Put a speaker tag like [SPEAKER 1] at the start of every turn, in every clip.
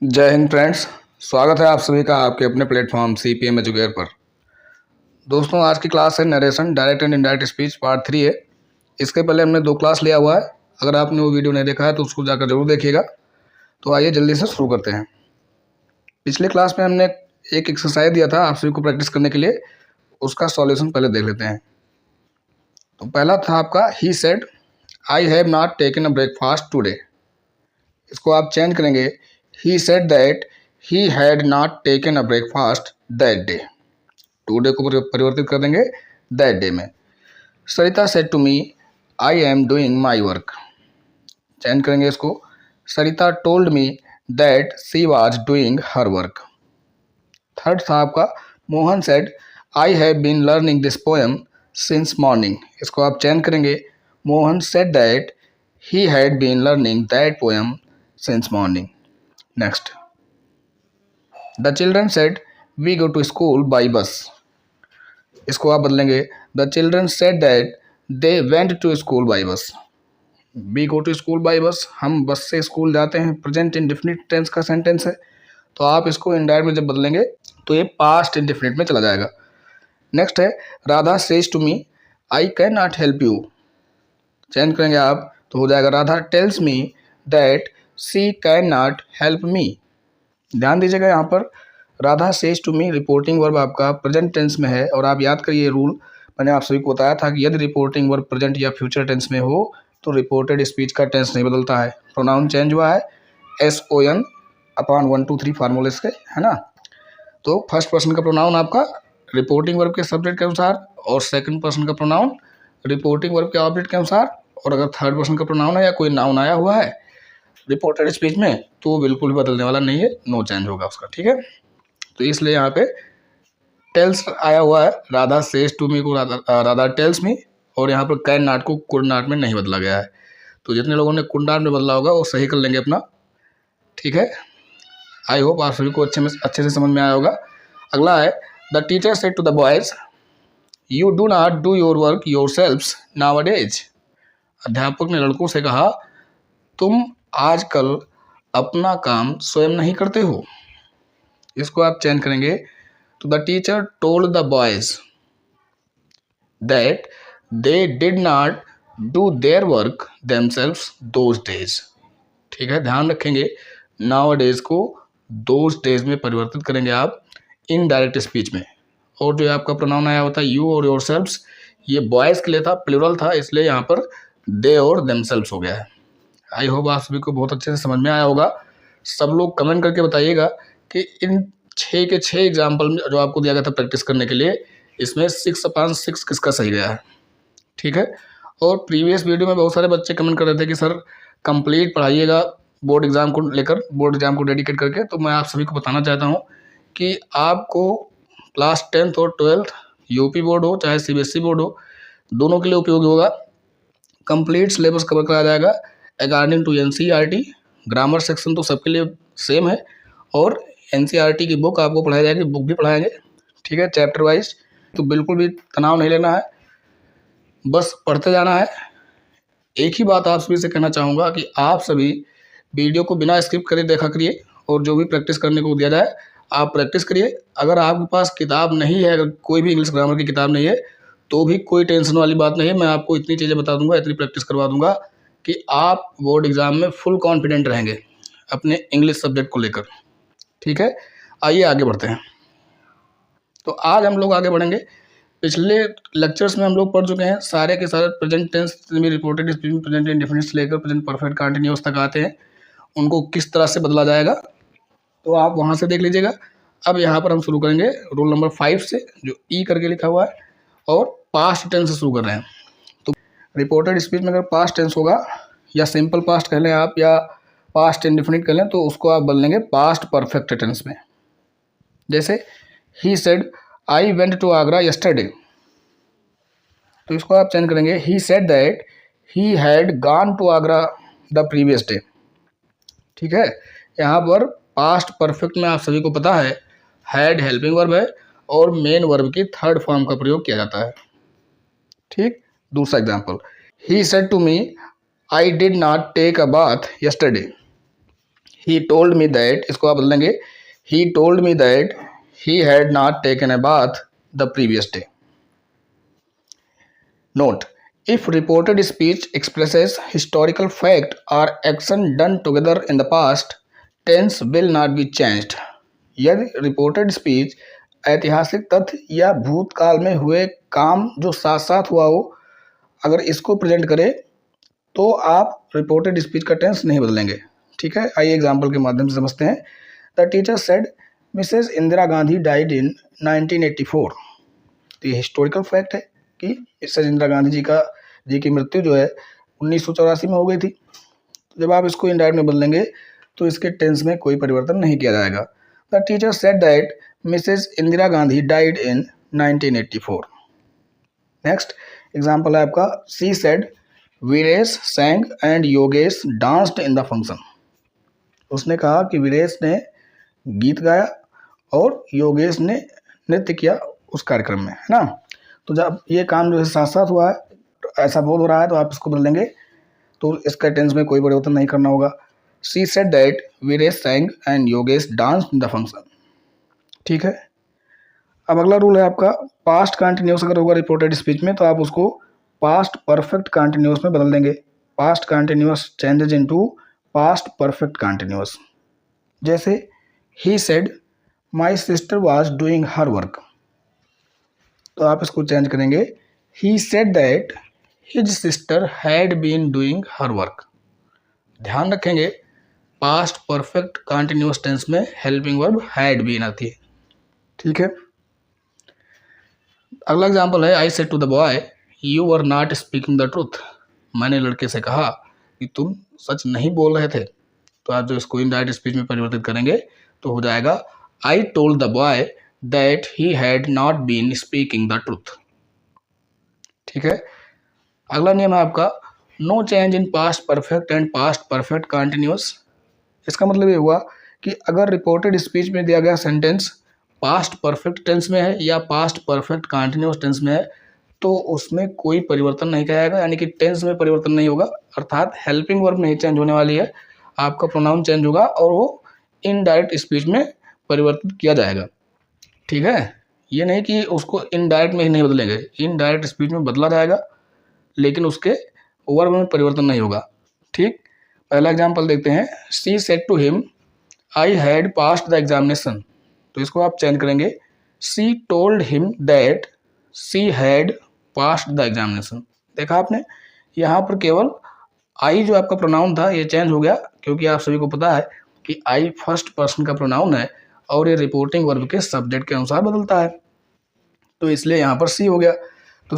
[SPEAKER 1] जय हिंद फ्रेंड्स। स्वागत है आप सभी का आपके अपने प्लेटफॉर्म CPM एजुकेयर पर। दोस्तों, आज की क्लास है narration direct and indirect speech part 3 है। इसके पहले हमने 2 क्लास लिया हुआ है। अगर आपने वो वीडियो नहीं देखा है तो उसको जाकर जरूर देखिएगा। तो आइए जल्दी से शुरू करते हैं। पिछले क्लास में हमने एक एक्सरसाइज दिया था आप सभी को प्रैक्टिस करने के लिए, उसका सॉल्यूशन पहले देख लेते हैं। तो पहला था आपका he said I have not taken a breakfast today. इसको आप चेंज करेंगे, he said that he had not taken a breakfast that day. Today को परिवर्तित कर देंगे दैट डे में। Sarita said to me I am doing my work. Change करेंगे इसको, Sarita told me that she was doing her work. Third था आपका Mohan said I have been learning this poem since morning. इसको आप चेंज करेंगे, Mohan said that he had been learning that poem since morning. Next, the children said we go to school by bus. इसको आप बदलेंगे, the children said that they went to school by bus. We go to school by bus, हम bus से school जाते हैं, present indefinite tense का sentence है। तो आप इसको इनडायरेक्ट में जब बदलेंगे तो ये पास्ट इंडेफिनिट में चला जाएगा। नेक्स्ट है Radha says to me I can not help you. Change करेंगे आप तो हो जाएगा Radha tells me that she can not help me. ध्यान दीजिएगा, यहाँ पर Radha says to me reporting verb आपका प्रेजेंट टेंस में है। और आप याद करिए रूल, मैंने आप सभी को बताया था कि यदि रिपोर्टिंग वर्ब प्रेजेंट या फ्यूचर टेंस में हो तो रिपोर्टेड स्पीच का टेंस नहीं बदलता है। प्रोनाउन चेंज हुआ है SON अपॉन 1 2 3 फार्मूले से, है ना। तो फर्स्ट पर्सन का प्रोनाउन आपका रिपोर्टिंग वर्ब के सब्जेक्ट के अनुसार और सेकंड पर्सन का प्रोनाउन रिपोर्टिंग वर्ब के ऑब्जेक्ट के अनुसार। और अगर थर्ड पर्सन का प्रोनाउन है या कोई नाउन आया हुआ है रिपोर्टेड स्पीच में तो वो बिल्कुल भी बदलने वाला नहीं है, नो चेंज होगा उसका, ठीक है। तो इसलिए यहाँ पे टेल्स आया हुआ है, राधा सेज टू मी को राधा टेल्स मी, और यहाँ पर कैन नॉट को कुड नॉट में नहीं बदला गया है। तो जितने लोगों ने कुड नॉट में बदला होगा वो सही कर लेंगे अपना, ठीक है। आई होप आप सभी को अच्छे से समझ में आया होगा। अगला है the teacher said to the boys you do not do your work yourselves nowadays. अध्यापक ने लड़कों से कहा तुम आजकल अपना काम स्वयं नहीं करते हो। इसको आप चेंज करेंगे तो the teacher told the boys that they did not do their work themselves those days. ठीक है, ध्यान रखेंगे नाउ डेज को दोज डेज में परिवर्तित करेंगे आप इनडायरेक्ट स्पीच में। और जो आपका प्रोनाउन आया होता है यू और योरसेल्व्स, ये बॉयज़ के लिए था, प्लूरल था, इसलिए यहाँ पर दे और देमसेल्व्स हो गया है। आई होप आप सभी को बहुत अच्छे से समझ में आया होगा। सब लोग कमेंट करके बताइएगा कि इन 6 के 6 एग्जाम्पल जो आपको दिया गया था प्रैक्टिस करने के लिए, इसमें 6/6 किसका सही गया है, ठीक है। और प्रीवियस वीडियो में बहुत सारे बच्चे कमेंट कर रहे थे कि सर कंप्लीट पढ़ाइएगा बोर्ड एग्ज़ाम को लेकर, बोर्ड एग्ज़ाम को डेडिकेट करके। तो मैं आप सभी को बताना चाहता हूँ कि आपको क्लास 10th और 12th यूपी बोर्ड हो चाहे CBSE बोर्ड हो, दोनों के लिए उपयोगी होगा। कंप्लीट सिलेबस कवर कराया जाएगा according to NCERT। Grammar section तो सबके लिए सेम है, और NCERT की बुक आपको पढ़ाई जाएगी, बुक भी पढ़ाएंगे, ठीक है, चैप्टर वाइज। तो बिल्कुल भी तनाव नहीं लेना है, बस पढ़ते जाना है। एक ही बात आप सभी से कहना चाहूँगा कि आप सभी वीडियो को बिना स्किप करे देखा करिए, और जो भी प्रैक्टिस करने को दिया जाए आप प्रैक्टिस करिए। अगर आपके पास किताब नहीं है, अगर कोई भी इंग्लिश ग्रामर की किताब नहीं है तो भी कोई टेंशन वाली बात नहीं है। मैं आपको इतनी चीज़ें बता दूंगा, इतनी प्रैक्टिस करवा दूंगा कि आप बोर्ड एग्ज़ाम में फुल कॉन्फिडेंट रहेंगे अपने इंग्लिश सब्जेक्ट को लेकर, ठीक है। आइए आगे बढ़ते हैं। तो आज हम लोग आगे बढ़ेंगे। पिछले लेक्चर्स में हम लोग पढ़ चुके हैं सारे के सारे प्रेजेंट टेंस में रिपोर्टेड स्पीच में प्रेजेंट इंडेफिनिट से लेकर प्रेजेंट परफेक्ट कंटिन्यूअस तक आते हैं, उनको किस तरह से बदला जाएगा तो आप वहाँ से देख लीजिएगा। अब यहाँ पर हम शुरू करेंगे रूल नंबर 5 से, जो E करके लिखा हुआ है, और पास्ट टेंस से शुरू कर रहे हैं। तो रिपोर्टेड स्पीच में अगर पास्ट टेंस होगा या सिंपल पास्ट कह लें आप या पास्ट इंडेफिनिट कह लें तो उसको आप बदलेंगे पास्ट परफेक्ट टेंस में। जैसे he said I went to Agra yesterday, तो इसको आप चेंज करेंगे he said that he had gone to Agra the previous day, ठीक है। यहाँ पर पास्ट परफेक्ट में आप सभी को पता है हैड हेल्पिंग वर्ब है और मेन वर्ब की थर्ड फॉर्म का प्रयोग किया जाता है, ठीक। दूसरा example, he said to me I did not take a bath yesterday. He told me that, इसको आप बदलेंगे he told me that he had not taken a bath the previous day. Note, if reported speech expresses historical fact or action done together in the past, tense will not be changed। यदि reported speech ऐतिहासिक तथ्य या भूतकाल में हुए काम जो साथ साथ हुआ हो, अगर इसको प्रेजेंट करे तो आप रिपोर्टेड स्पीच का टेंस नहीं बदलेंगे। ठीक है, आइए एग्जाम्पल के माध्यम से समझते हैं। The teacher said Mrs Indira Gandhi died in 1984। तो ये हिस्टोरिकल फैक्ट है कि मिसेस इंदिरा गांधी जी की मृत्यु जो है 1984 में हो गई थी। तो जब आप इसको इनडायरेक्ट में बदलेंगे तो इसके टेंस में कोई परिवर्तन नहीं किया जाएगा। The teacher said that Mrs Indira Gandhi died in 1984। Next example है आपका, she said Viresh sang and Yogesh danced in the function. उसने कहा कि वीरेश ने गीत गाया और योगेश ने नृत्य किया उस कार्यक्रम में, है ना। तो जब ये काम जो है साथ साथ हुआ है, तो ऐसा बोध हो रहा है, तो आप इसको बदलेंगे तो इसका टेंस में कोई परिवर्तन नहीं करना होगा। She said that Viresh sang and Yogesh danced in the function. ठीक है, अब अगला रूल है आपका, पास्ट कंटिन्यूस अगर होगा रिपोर्टेड स्पीच में तो आप उसको पास्ट परफेक्ट कंटिन्यूस में बदल देंगे। Past continuous changes into past perfect continuous. जैसे he said my sister was doing her work, तो आप इसको चेंज करेंगे he said that his sister had been doing her work. ध्यान रखेंगे पास्ट परफेक्ट कंटिन्यूस टेंस में हेल्पिंग वर्ब हैड बीन आती है। ठीक है, अगला एग्जाम्पल है, I said to the boy you were not speaking the truth. मैंने लड़के से कहा कि तुम सच नहीं बोल रहे थे। तो आप जो इसको इनडायरेक्ट स्पीच में परिवर्तित करेंगे तो हो जाएगा I told the boy that he had not been speaking the truth. ठीक है, अगला नियम है आपका, no change in past perfect and past perfect continuous. इसका मतलब ये हुआ कि अगर रिपोर्टेड स्पीच में दिया गया सेंटेंस पास्ट परफेक्ट टेंस में है या पास्ट परफेक्ट कंटिन्यूस टेंस में है तो उसमें कोई परिवर्तन नहीं किया जाएगा, यानी कि टेंस में परिवर्तन नहीं होगा, अर्थात हेल्पिंग वर्ब नहीं चेंज होने वाली है, आपका प्रोनाउन चेंज होगा और वो इनडायरेक्ट स्पीच में परिवर्तित किया जाएगा। ठीक है, ये नहीं कि उसको इनडायरेक्ट में ही नहीं बदलेंगे, इनडायरेक्ट स्पीच में बदला जाएगा लेकिन उसके वर्ब में परिवर्तन नहीं होगा। ठीक, पहला एग्जाम्पल देखते हैं, she said to him I had passed the examination. तो इसको आप चेंज करेंगे, she told him that she had passed the examination. देखा आपने, यहाँ पर केवल आई जो आपका प्रोनाउन था ये चेंज हो गया, क्योंकि आप सभी को पता है कि आई फर्स्ट पर्सन का प्रोनाउन है और ये रिपोर्टिंग वर्ब के सब्जेक्ट के अनुसार बदलता है, तो इसलिए यहाँ पर सी हो गया। तो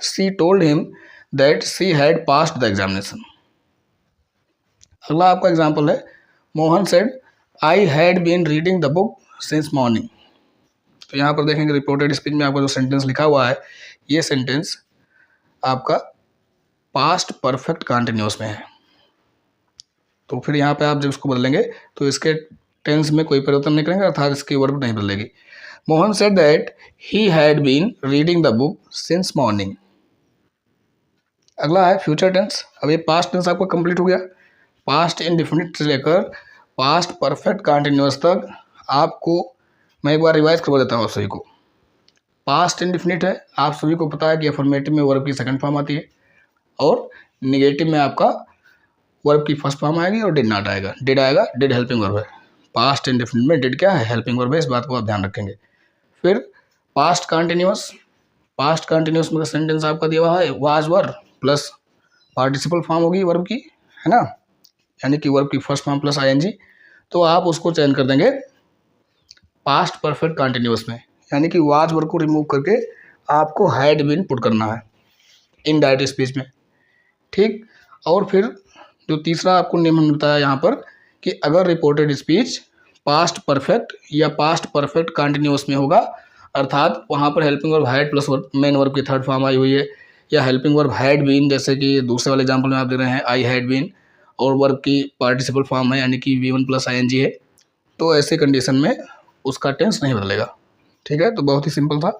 [SPEAKER 1] she told him that she had passed the examination. अगला आपका एग्जाम्पल है, Mohan said I had been reading the book since morning. तो यहाँ पर देखेंगे रिपोर्टेड स्पीच में आपका जो सेंटेंस लिखा हुआ है ये सेंटेंस आपका पास्ट परफेक्ट कंटिन्यूस में है। तो फिर यहाँ पे आप जब इसको बदलेंगे तो इसके टेंस में कोई परिवर्तन नहीं करेंगे, अर्थात इसकी वर्ब नहीं बदलेगी। Mohan said that he had been reading the book since morning. अगला है फ्यूचर टेंस। अब ये पास्ट टेंस आपका कंप्लीट हो गया। पास्ट इंडेफिनिट से लेकर पास्ट परफेक्ट कंटिन्यूस तक आपको मैं एक बार रिवाइज करवा देता हूँ आप सभी को। पास्ट इंडेफिनिट है, आप सभी को पता है कि अफर्मेटिव में वर्ब की सेकंड फॉर्म आती है और निगेटिव में आपका वर्ब की फर्स्ट फॉर्म आएगी और डिड नॉट आएगा। डिड आएगा, डिड हेल्पिंग वर्ब है। पास्ट इंडेफिनिट में डिड क्या है, हेल्पिंग वर्ब है, इस बात को आप ध्यान रखेंगे। फिर पास्ट कंटिन्यूस, पास्ट कंटिन्यूस में सेंटेंस आपका दिया हुआ है was were plus participle form होगी वर्ब की, है ना, यानी कि वर्ब की फर्स्ट फॉर्म प्लस आईएनजी। तो आप उसको चेंज कर देंगे पास्ट परफेक्ट कंटिन्यूस में, यानी कि वाज वर्ब को रिमूव करके आपको हैड बीन पुट करना है इनडायरेक्ट स्पीच में। ठीक, और फिर जो तीसरा आपको नियम हमने बताया यहाँ पर कि अगर रिपोर्टेड स्पीच पास्ट परफेक्ट या पास्ट परफेक्ट कंटिन्यूस में होगा, अर्थात वहाँ पर helping verb had plus main verb की थर्ड फॉर्म आई हुई है, या हेल्पिंग वर्ब हैड बीन, जैसे कि दूसरे वाले एग्जाम्पल में आप देख रहे हैं आई हैड बीन, और वर्ब की पार्टिसिपल फॉर्म है यानी कि V1 प्लस ING है, तो ऐसे कंडीशन में उसका टेंस नहीं बदलेगा। ठीक है, तो बहुत ही सिंपल था।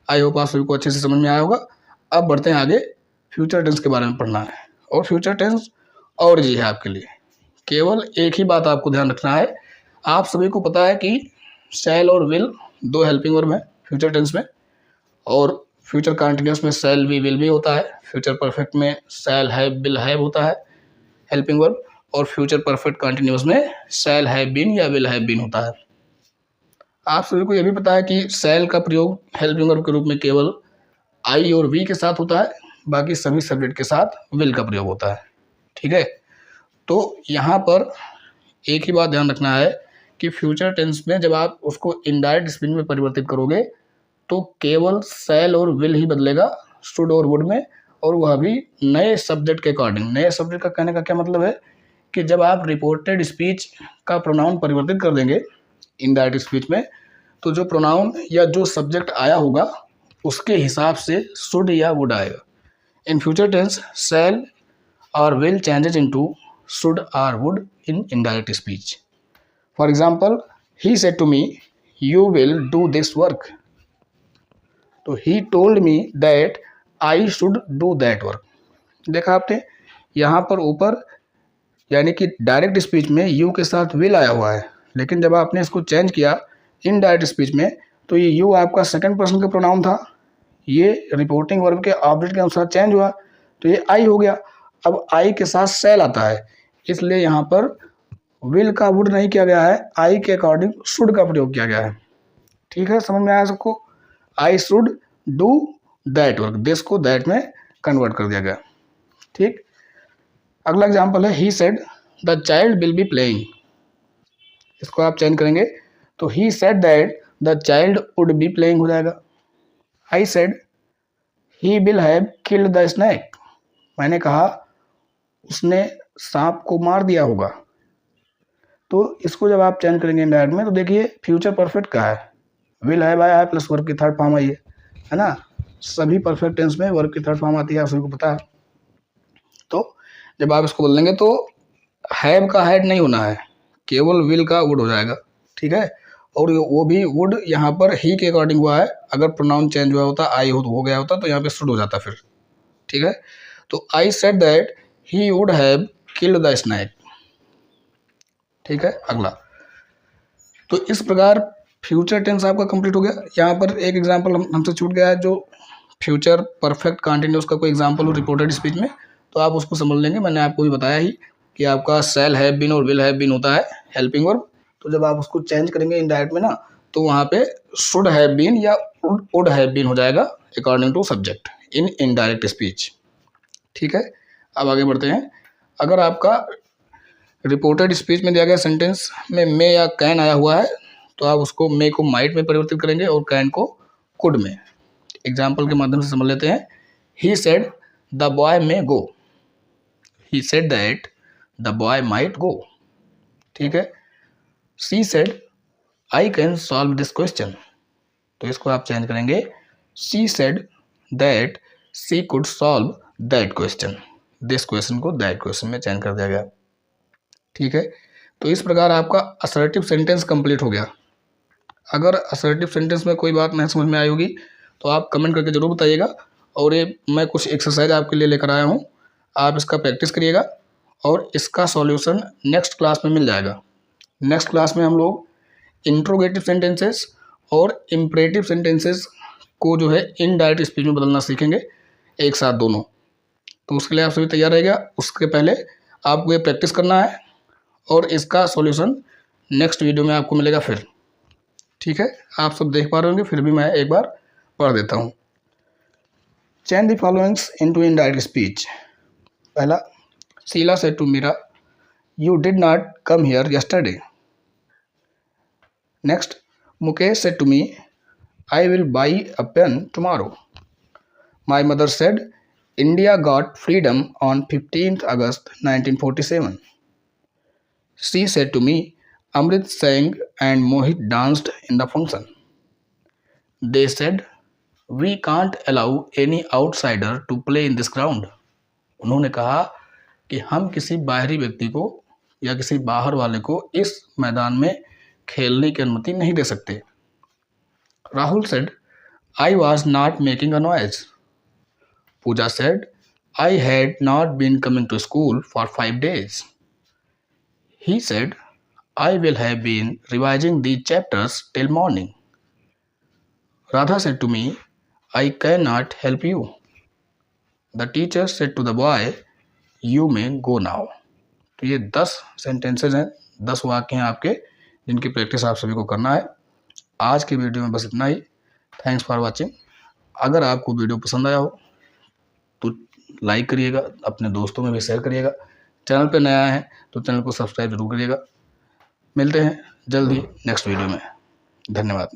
[SPEAKER 1] आई होप आप सभी को अच्छे से समझ में आया होगा। अब बढ़ते हैं आगे, फ्यूचर टेंस के बारे में पढ़ना है, और फ्यूचर टेंस और जी है आपके लिए। केवल एक ही बात आपको ध्यान रखना है, आप सभी को पता है कि शैल और विल दो हेल्पिंग वर्ब हैं फ्यूचर टेंस में, और फ्यूचर कंटिन्यूअस में शैल बी विल बी होता है, फ्यूचर परफेक्ट में शैल हैव विल हैव होता है हेल्पिंग वर्ब, और फ्यूचर परफेक्ट कंटिन्यूअस में शैल हैव बीन या विल हैव बीन होता है। आप सभी को यह भी पता है कि शैल का प्रयोग हेल्पिंग वर्ब के रूप में केवल आई और वी के साथ होता है, बाकी सभी सब्जेक्ट के साथ विल का प्रयोग होता है। ठीक है, तो यहाँ पर एक ही बात ध्यान रखना है कि फ्यूचर टेंस में जब आप उसको इनडायरेक्ट स्पीच में परिवर्तित करोगे तो केवल शैल और विल ही बदलेगा शुड और वुड में, और वह भी नए सब्जेक्ट के अकॉर्डिंग। नए सब्जेक्ट का कहने का क्या मतलब है कि जब आप रिपोर्टेड स्पीच का प्रोनाउन परिवर्तित कर देंगे इनडायरेक्ट स्पीच में, तो जो प्रोनाउन या जो सब्जेक्ट आया होगा उसके हिसाब से शुड या वुड आएगा। इन फ्यूचर टेंस शैल और विल चेंजेज इनटू शुड और would in indirect speech. For example, he said to me, you will do this work. तो he told me that I should do that work. देखा आपने यहाँ पर ऊपर यानी कि डायरेक्ट स्पीच में यू के साथ विल आया हुआ है, लेकिन जब आपने इसको चेंज किया इनडायरेक्ट स्पीच में तो ये यू आपका सेकंड पर्सन का प्रोनाउन था, ये रिपोर्टिंग वर्ब के ऑब्जेक्ट के अनुसार चेंज हुआ तो ये आई हो गया। अब आई के साथ शैल आता है, इसलिए यहाँ पर विल का वुड नहीं किया गया है, आई के अकॉर्डिंग शुड का प्रयोग किया गया है। ठीक है, समझ में आया सबको? I should do that work, this को दैट में कन्वर्ट कर दिया गया। ठीक, अगला एग्जांपल है he said the child will be playing. इसको आप चेंज करेंगे तो ही said that the child would be playing हो जाएगा। I said he will have killed the snake. मैंने कहा उसने सांप को मार दिया होगा। तो इसको जब आप चेंज करेंगे इंडायरेक्ट में तो देखिए फ्यूचर परफेक्ट का है, विल हैव आया है प्लस वर्ब की थर्ड फॉर्म आई है ना। सभी परफेक्ट टेंस में वर्ब की थर्ड फॉर्म आती है, आप सभी को पता है। तो जब आप इसको बोलेंगे तो हैव का हैड नहीं होना है, केवल विल का वुड हो जाएगा। ठीक है, और वो भी वुड यहाँ पर ही के अकॉर्डिंग हुआ है, अगर प्रोनाउन चेंज हुआ होता आई हो गया होता तो यहाँ पे शुड हो जाता फिर। ठीक है, तो I said that he would have killed the snake. ठीक है, अगला। तो इस प्रकार फ्यूचर टेंस आपका कंप्लीट हो गया। यहाँ पर एक एग्जांपल हमसे छूट गया है, जो फ्यूचर परफेक्ट कंटिन्यूअस का कोई एग्जांपल हो रिपोर्टेड स्पीच में, तो आप उसको समझ लेंगे। मैंने आपको भी बताया ही कि आपका शैल हैव बीन और विल हैव बीन होता है हेल्पिंग वर्ब, तो जब आप उसको चेंज करेंगे इनडायरेक्ट में ना तो वहाँ पे शुड हैव बीन या वुड हैव बीन हो जाएगा according to subject in indirect speech. ठीक है, अब आगे बढ़ते हैं। अगर आपका रिपोर्टेड स्पीच में दिया गया सेंटेंस में मे या कैन आया हुआ है तो आप उसको मे को माइट में परिवर्तित करेंगे और कैन को कुड में। एग्जाम्पल के माध्यम से समझ लेते हैं। He said the boy may go, he said that the boy might go. ठीक है, she said I can solve this question, तो इसको आप चेंज करेंगे she said that she could solve that question, this question को that question में change कर दिया गया। ठीक है, तो इस प्रकार आपका असर्टिव सेंटेंस कंप्लीट हो गया। अगर असर्टिव सेंटेंस में कोई बात नहीं समझ में आई होगी तो आप कमेंट करके ज़रूर बताइएगा, और ये मैं कुछ एक्सरसाइज आपके लिए लेकर आया हूँ, आप इसका प्रैक्टिस करिएगा और इसका सॉल्यूशन नेक्स्ट क्लास में मिल जाएगा। नेक्स्ट क्लास में हम लोग इंट्रोगेटिव सेंटेंसेस और इम्परेटिव सेंटेंसेस को जो है इनडायरेक्ट स्पीच में बदलना सीखेंगे एक साथ दोनों। तो उसके लिए आप सभी तैयार रहेगा। उसके पहले आपको ये प्रैक्टिस करना है और इसका सॉल्यूशन नेक्स्ट वीडियो में आपको मिलेगा फिर। ठीक है, आप सब देख पा रहे होंगे, फिर भी मैं एक बार पढ़ देता हूँ। Change the followings into indirect speech. पहला, Sheela said to Meera you did not come here yesterday. Next, Mukesh said to me I will buy a pen tomorrow. My mother said India got freedom on 15th August 1947. She said to me, Amrit sang and Mohit danced in the function. They said, we can't allow any outsider to play in this ground. उन्होंने कहा कि हम किसी बाहरी व्यक्ति को या किसी बाहर वाले को इस मैदान में खेलने की अनुमति नहीं दे सकते। Rahul said, I was not making a noise. Pooja said, I had not been coming to school for 5 days. He said, I will have been revising these chapters till morning. Radha said to me, I cannot help you. The teacher said to the boy, You may go now. तो ये 10 sentences हैं, 10 वाक्य हैं आपके, जिनकी practice आप सभी को करना है। आज की वीडियो में बस इतना ही। Thanks for watching. अगर आपको वीडियो पसंद आया हो तो लाइक करिएगा, अपने दोस्तों में भी शेयर करिएगा। चैनल पे नया है तो चैनल को सब्सक्राइब जरूर करिएगा। मिलते हैं जल्दी नेक्स्ट वीडियो में। धन्यवाद।